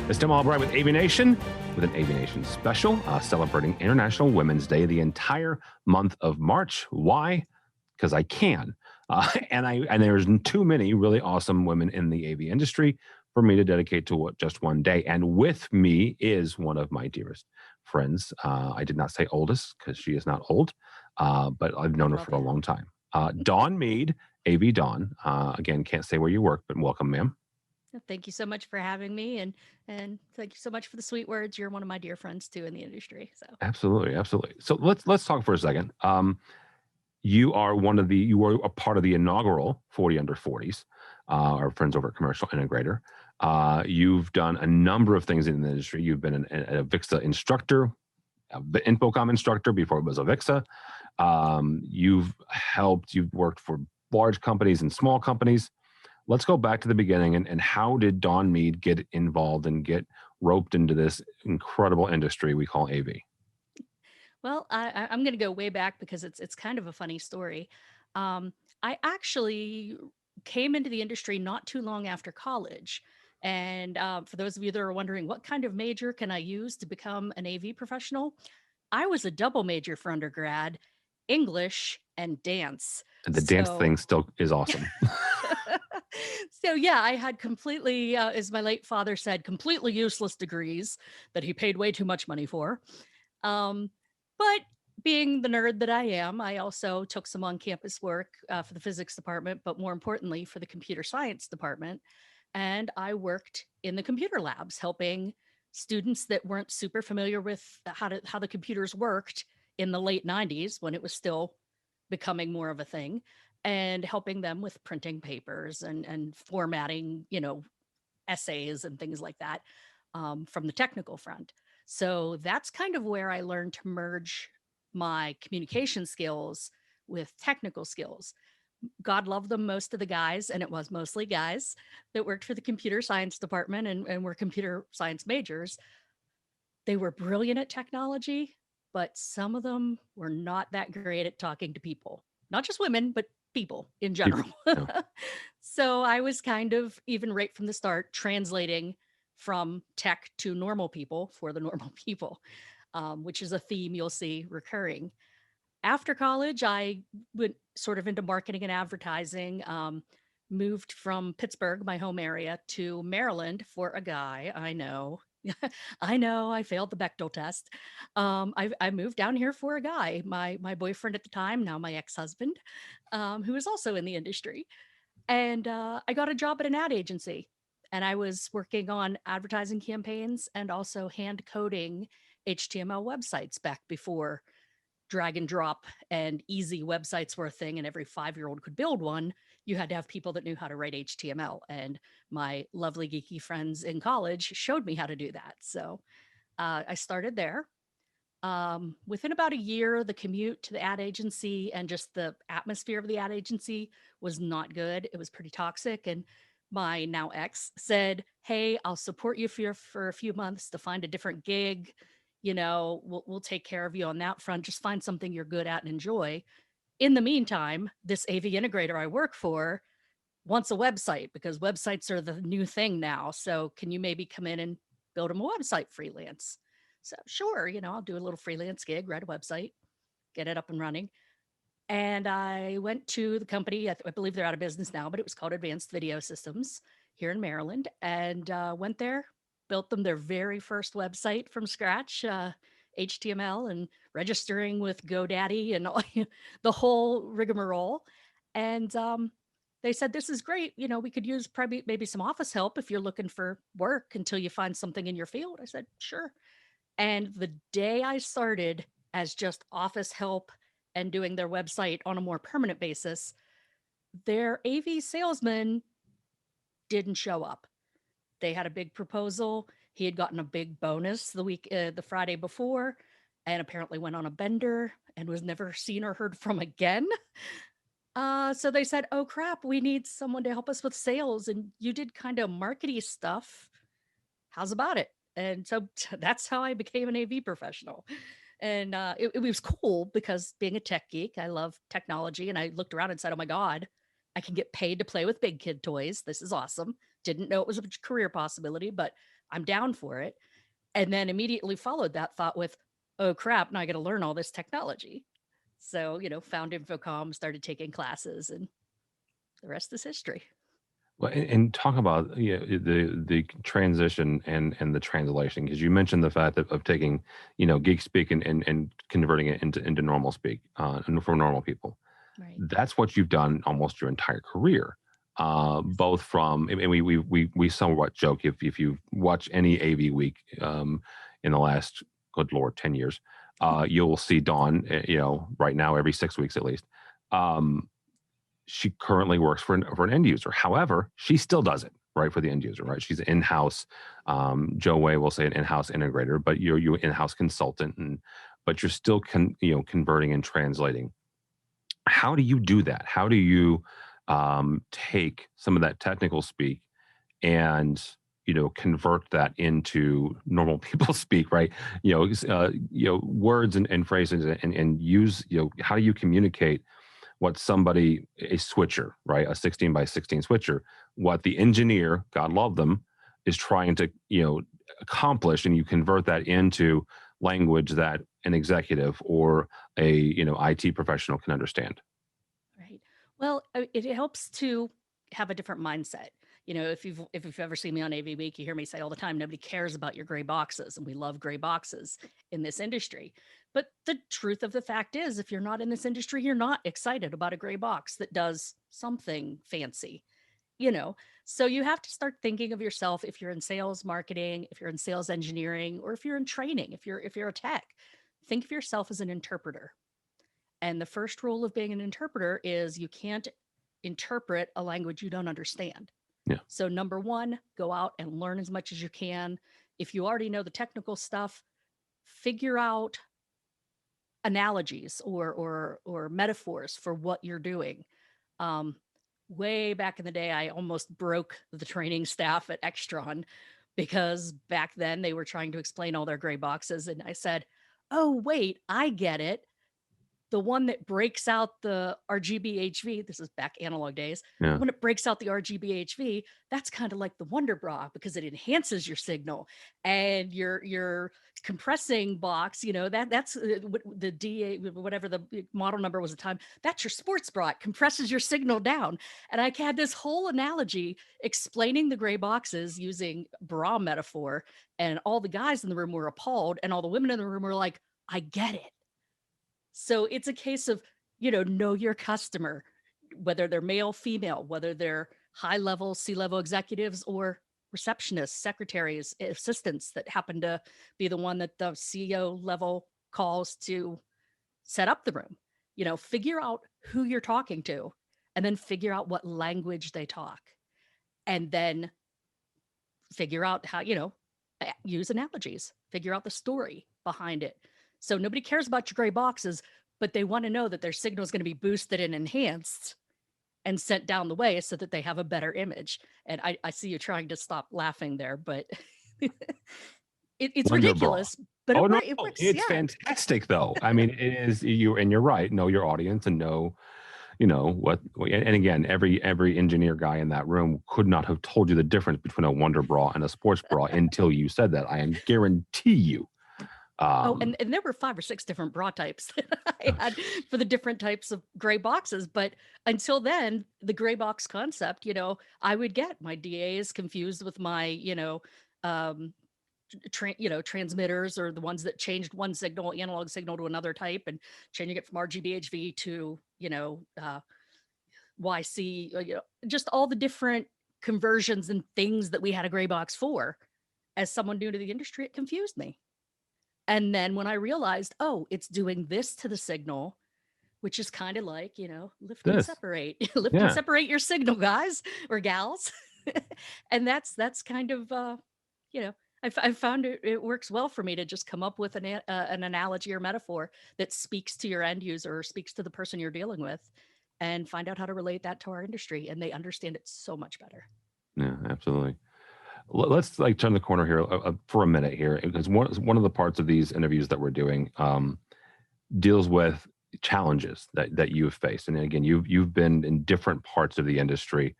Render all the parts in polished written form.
It's Tim Albright with AVNation, with an AVNation special celebrating International Women's Day the entire month of March. Why? Because I can. And there's too many really awesome women in the AV industry for me to dedicate to just one day. And with me is one of my dearest friends. I did not say oldest because she is not old, but I've known her for a long time. Dawn Meade, AV Dawn. Again, can't say where you work, but welcome, ma'am. Thank you so much for having me, and thank you so much for the sweet words. You're one of my dear friends too in the industry. So Absolutely. So let's talk for a second. You are a part of the inaugural 40 Under 40s, our friends over at Commercial Integrator. You've done a number of things in the industry. You've been an AVIXA instructor, the Infocom instructor before it was AVIXA. You've worked for large companies and small companies. Let's go back to the beginning and how did Dawn Meade get involved and get roped into this incredible industry we call AV? well, I'm going to go way back because it's kind of a funny story. I actually came into the industry not too long after college. And for those of you that are wondering, what kind of major can I use to become an AV professional? I was a double major for undergrad, English and dance. And the dance So thing still is awesome. so yeah, I had completely, as my late father said, completely useless degrees that he paid way too much money for. Um, but being the nerd that I am, I also took some on-campus work for the physics department, but more importantly for the computer science department. And I worked in the computer labs, helping students that weren't super familiar with how the computers worked in the late 90s when it was still becoming more of a thing, and helping them with printing papers and formatting, essays and things like that, from the technical front. So that's kind of where I learned to merge my communication skills with technical skills. God love them, most of the guys, and it was mostly guys that worked for the computer science department and were computer science majors. They were brilliant at technology, but some of them were not that great at talking to people, not just women, but people in general. People, yeah. So I was kind of, even right from the start, translating from tech to normal people for the normal people, which is a theme you'll see recurring. After college, I went sort of into marketing and advertising. Moved from Pittsburgh, my home area, to Maryland for a guy. I know, I know, I failed the Bechdel test. I moved down here for a guy, my boyfriend at the time, now my ex-husband, who was also in the industry. And I got a job at an ad agency, and I was working on advertising campaigns and also hand coding HTML websites back before drag and drop and easy websites were a thing and every 5-year-old could build one. You had to have people that knew how to write HTML, and my lovely geeky friends in college showed me how to do that. So I started there. Within about a year, the commute to the ad agency and just the atmosphere of the ad agency was not good. It was pretty toxic. And my now ex said, "Hey, I'll support you for a few months to find a different gig. We'll take care of you on that front. Just find something you're good at and enjoy. In the meantime, this AV integrator I work for wants a website because websites are the new thing now. So can you maybe come in and build him a website freelance?" So sure, I'll do a little freelance gig, write a website, get it up and running. And I went to the company. I believe they're out of business now, but it was called Advanced Video Systems here in Maryland, and went there, built them their very first website from scratch, HTML and registering with GoDaddy and all, the whole rigmarole. And they said, "This is great. We could use probably maybe some office help if you're looking for work until you find something in your field." I said, "Sure." And the day I started as just office help and doing their website on a more permanent basis, their AV salesman didn't show up. They had a big proposal. He had gotten a big bonus the Friday before, and apparently went on a bender and was never seen or heard from again. So they said, "Oh crap, we need someone to help us with sales, and you did kind of markety stuff. How's about it?" And so that's how I became an AV professional. And it was cool because being a tech geek, I love technology. And I looked around and said, "Oh my God, I can get paid to play with big kid toys. This is awesome." Didn't know it was a career possibility, but I'm down for it. And then immediately followed that thought with, oh crap, now I got to learn all this technology. So, found Infocom, started taking classes, and the rest is history. Well, and talk about the transition and the translation, because you mentioned the fact of taking geek speak and converting it into normal speak for normal people. Right. That's what you've done almost your entire career. Both from, and we somewhat joke, if you watch any AV week in the last, good Lord, 10 years, you'll see Dawn, right now every 6 weeks at least. She currently works for an end user. However, she still does it, right, for the end user, right? She's an in-house, Joe Way will say an in-house integrator, but you're in-house consultant, but you're still converting and translating. How do you do that? How do you take some of that technical speak and convert that into normal people speak, right? Words and phrases, and use, how do you communicate what somebody, a switcher, right, a 16 by 16 switcher, what the engineer, God love them, is trying to accomplish, and you convert that into language that an executive or a IT professional can understand. Right. Well, it helps to have a different mindset. If you've ever seen me on AV Week, you hear me say all the time, nobody cares about your gray boxes, and we love gray boxes in this industry. But the truth of the fact is, if you're not in this industry, you're not excited about a gray box that does something fancy. So you have to start thinking of yourself, if you're in sales marketing, if you're in sales engineering, or if you're in training, if you're a tech, think of yourself as an interpreter. And the first rule of being an interpreter is you can't interpret a language you don't understand. Yeah. So number one, go out and learn as much as you can. If you already know the technical stuff, figure out analogies or metaphors for what you're doing. Way back in the day, I almost broke the training staff at Extron, because back then they were trying to explain all their gray boxes. And I said, oh, wait, I get it. The one that breaks out the RGB-HV, this is back analog days, Yeah. when it breaks out the RGB-HV, that's kind of like the Wonder Bra, because it enhances your signal. And your compressing box, that's the DA, whatever the model number was at the time, that's your sports bra. It compresses your signal down. And I had this whole analogy explaining the gray boxes using bra metaphor, and all the guys in the room were appalled, and all the women in the room were like, I get it. So it's a case of, know your customer, whether they're male, female, whether they're high level, C-level executives, or receptionists, secretaries, assistants that happen to be the one that the CEO level calls to set up the room. Figure out who you're talking to, and then figure out what language they talk. And then figure out how, use analogies, figure out the story behind it. So nobody cares about your gray boxes, but they want to know that their signal is going to be boosted and enhanced and sent down the way so that they have a better image. And I see you trying to stop laughing there, but it's ridiculous. But Oh no, it works. it's fantastic though. I mean, it is, you're right. Know your audience and know, what. And again, every engineer guy in that room could not have told you the difference between a Wonder Bra and a sports bra until you said that. I guarantee you. And there were 5 or 6 different bra types that I had for the different types of gray boxes. But until then, the gray box concept, I would get my DAs confused with my, transmitters, or the ones that changed one signal, analog signal, to another type, and changing it from RGB-HV to, YC, just all the different conversions and things that we had a gray box for. As someone new to the industry, it confused me. And then when I realized, oh, it's doing this to the signal, which is kind of like, lift and separate, and separate your signal, guys or gals. And that's kind of, I found it works well for me to just come up with an analogy or metaphor that speaks to your end user, or speaks to the person you're dealing with, and find out how to relate that to our industry. And they understand it so much better. Yeah, absolutely. Let's turn the corner here for a minute here, because one of the parts of these interviews that we're doing deals with challenges that you've faced. And again, you've been in different parts of the industry.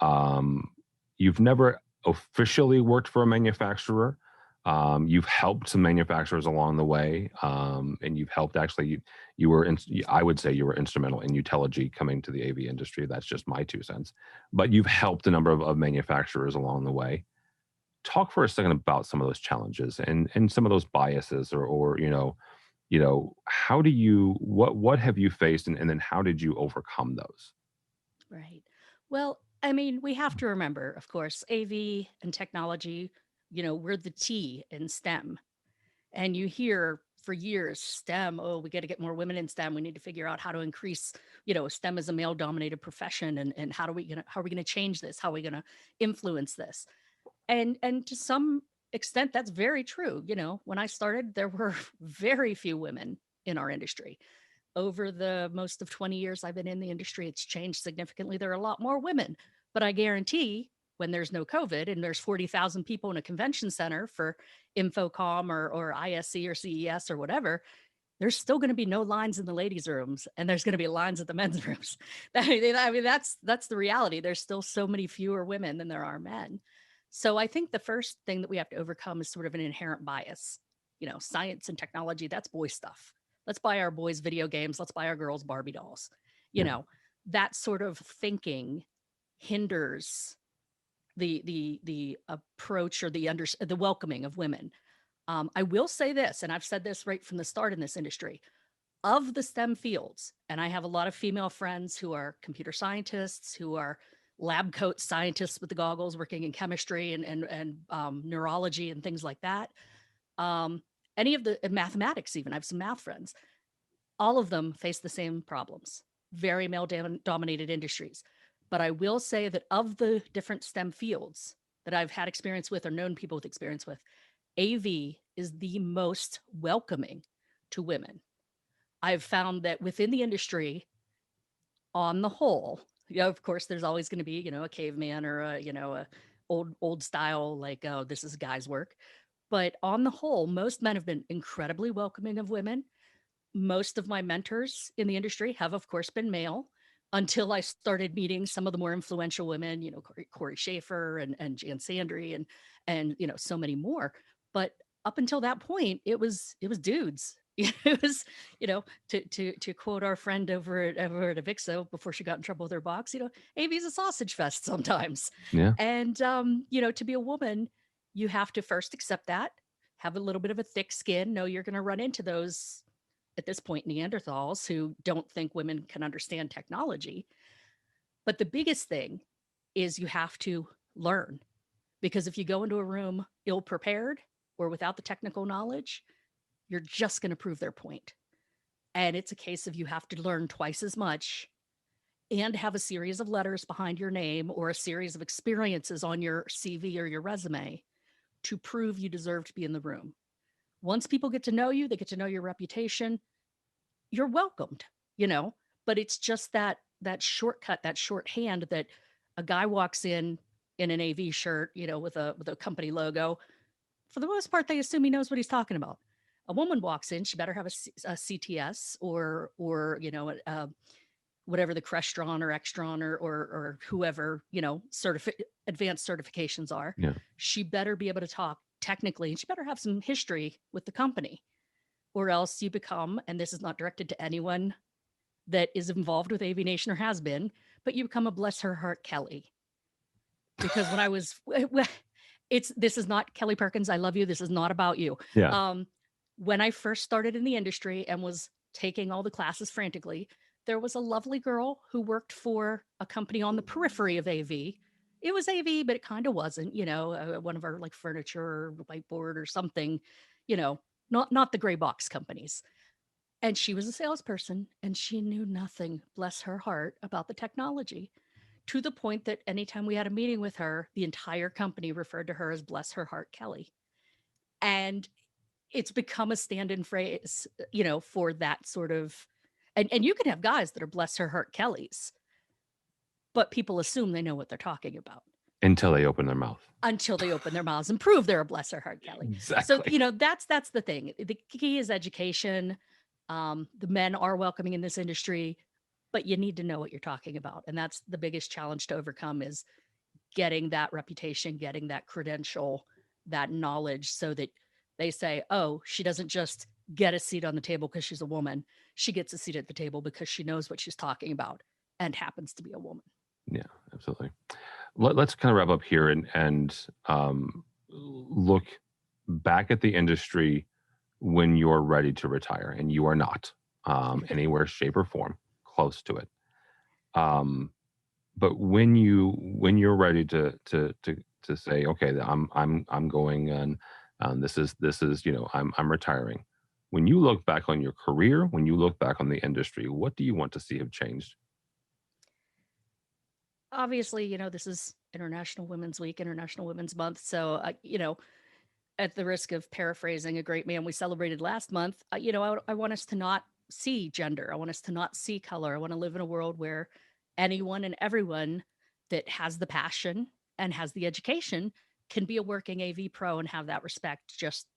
You've never officially worked for a manufacturer. You've helped some manufacturers along the way, and you've helped actually. You were, I would say, you were instrumental in Utelligy coming to the AV industry. That's just my 2 cents. But you've helped a number of manufacturers along the way. Talk for a second about some of those challenges and some of those biases, or how do you what have you faced, and then how did you overcome those? Right. Well, I mean, we have to remember, of course, AV and technology, we're the T in STEM. And you hear for years, STEM, oh, we got to get more women in STEM. We need to figure out how to increase, STEM is a male dominated profession. And how are we going to change this? How are we going to influence this? And to some extent, that's very true. When I started, there were very few women in our industry. Over the most of 20 years I've been in the industry, it's changed significantly. There are a lot more women, but I guarantee when there's no COVID and there's 40,000 people in a convention center for Infocom or ISC or CES or whatever, there's still going to be no lines in the ladies' rooms, and there's going to be lines at the men's rooms. I mean, that's the reality. There's still so many fewer women than there are men. So I think the first thing that we have to overcome is sort of an inherent bias. Science and technology, that's boy stuff. Let's buy our boys video games. Let's buy our girls Barbie dolls. You Yeah. know, that sort of thinking hinders the approach or the welcoming of women. I will say this, and I've said this right from the start in this industry, of the STEM fields, and I have a lot of female friends who are computer scientists, who are lab coat scientists with the goggles working in chemistry and neurology and things like that. Any of the mathematics, even I have some math friends, all of them face the same problems, very male dominated industries. But I will say that of the different STEM fields that I've had experience with or known people with experience with, AV is the most welcoming to women. I've found that within the industry, on the whole, of course, there's always going to be, a caveman or a old style, like, oh, this is guys' work. But on the whole, most men have been incredibly welcoming of women. Most of my mentors in the industry have, of course, been male until I started meeting some of the more influential women, Corey Schaefer and Jan Sandry and so many more. But up until that point, it was dudes. It was, to quote our friend over at AVIXA before she got in trouble with her box, AV is a sausage fest sometimes. Yeah. And to be a woman, you have to first accept that, have a little bit of a thick skin, know you're going to run into those, at this point, Neanderthals who don't think women can understand technology. But the biggest thing is you have to learn, because if you go into a room ill prepared or without the technical knowledge, you're just going to prove their point. And it's a case of you have to learn twice as much and have a series of letters behind your name or a series of experiences on your CV or your resume to prove you deserve to be in the room. Once people get to know you, they get to know your reputation, you're welcomed, but it's just that shortcut, that shorthand that a guy walks in an AV shirt, with a company logo. For the most part, they assume he knows what he's talking about. A woman walks in, she better have a CTS or whatever the Crestron or Extron or whoever, advanced certifications are. Yeah. She better be able to talk technically, and she better have some history with the company, or else you become, and this is not directed to anyone that is involved with AVNation or has been, but you become a bless her heart Kelly. Because when I was, this is not Kelly Perkins, I love you, this is not about you. Yeah. When I first started in the industry and was taking all the classes frantically, there was a lovely girl who worked for a company on the periphery of AV. It was AV, but it kind of wasn't, one of our like furniture or whiteboard or something, not the gray box companies. And she was a salesperson and she knew nothing, bless her heart, about the technology, to the point that anytime we had a meeting with her, the entire company referred to her as bless her heart Kelly. And it's become a stand-in phrase, for that sort of, and you can have guys that are bless her heart Kellys, but people assume they know what they're talking about. Until they open their mouth. Until they open their mouths and prove they're a bless her heart Kelly. Exactly. So, that's the thing. The key is education. The men are welcoming in this industry, but you need to know what you're talking about. And that's the biggest challenge to overcome is getting that reputation, getting that credential, that knowledge, so that they say, oh, she doesn't just get a seat on the table because she's a woman. She gets a seat at the table because she knows what she's talking about and happens to be a woman. Yeah, absolutely. Let's kind of wrap up here and look back at the industry when you're ready to retire, and you are not anywhere, shape, or form close to it. But when you're ready to say, okay, I'm going, and this is I'm retiring. When you look back on your career, when you look back on the industry, what do you want to see have changed? Obviously, this is International Women's Week, International Women's Month. So, at the risk of paraphrasing a great man we celebrated last month, I want us to not see gender. I want us to not see color. I want to live in a world where anyone and everyone that has the passion and has the education can be a working AV pro and have that respect, just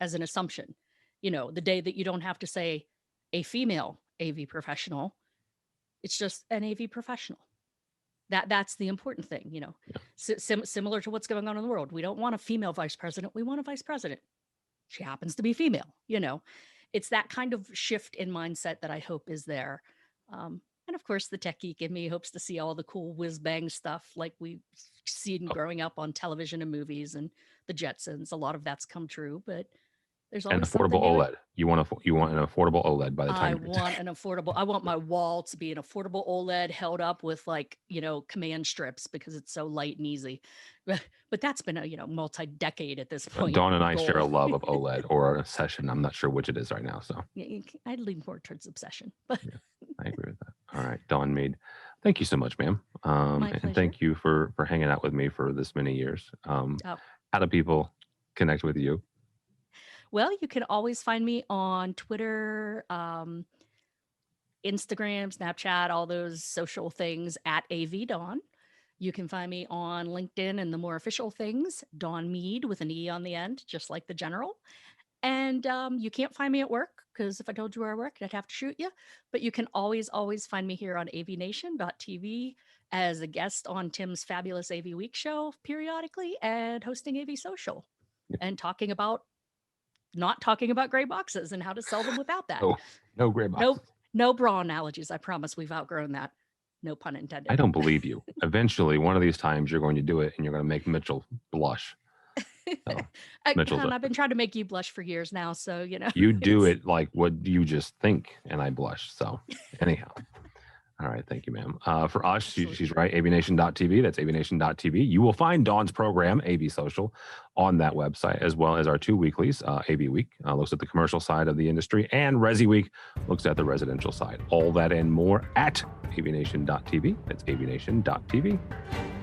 as an assumption. The day that you don't have to say a female AV professional, it's just an AV professional. That's the important thing, Yeah. similar to what's going on in the world. We don't want a female vice president. We want a vice president. She happens to be female, It's that kind of shift in mindset that I hope is there. And of course, the tech geek in me hopes to see all the cool whiz bang stuff like we've seen growing up on television and movies and the Jetsons. A lot of that's come true, but there's An always affordable something new. OLED. You want an affordable OLED by the time I want my wall to be an affordable OLED held up with command strips because it's so light and easy. But that's been a multi-decade at this point. Dawn and I goal. share a love of OLED or an obsession. I'm not sure which it is right now. So I'd lean more towards obsession. But yeah, I agree with that. All right, Dawn Meade, thank you so much, ma'am. My And pleasure. thank you for hanging out with me for this many years. Oh. How do people connect with you? Well, you can always find me on Twitter, Instagram, Snapchat, all those social things at AVDawn. You can find me on LinkedIn and the more official things, Dawn Meade with an E on the end, just like the general. And you can't find me at work because if I told you where I work, I'd have to shoot you. But you can always find me here on AVNation.tv as a guest on Tim's fabulous AV Week show periodically and hosting AVSocial and not talking about gray boxes and how to sell them without that. No gray boxes. No bra analogies. I promise we've outgrown that. No pun intended. I don't believe you. Eventually, one of these times, you're going to do it, and you're going to make Mitchell blush. So, I've been trying to make you blush for years now, so you do it like what you just think, and I blush. So anyhow. All right, thank you, ma'am. For us, she's right, AVNation.tv. That's AVNation.tv. You will find Dawn's program, AVSocial, on that website, as well as our two weeklies. AV Week looks at the commercial side of the industry, and Resi Week looks at the residential side. All that and more at AVNation.tv. That's AVNation.tv.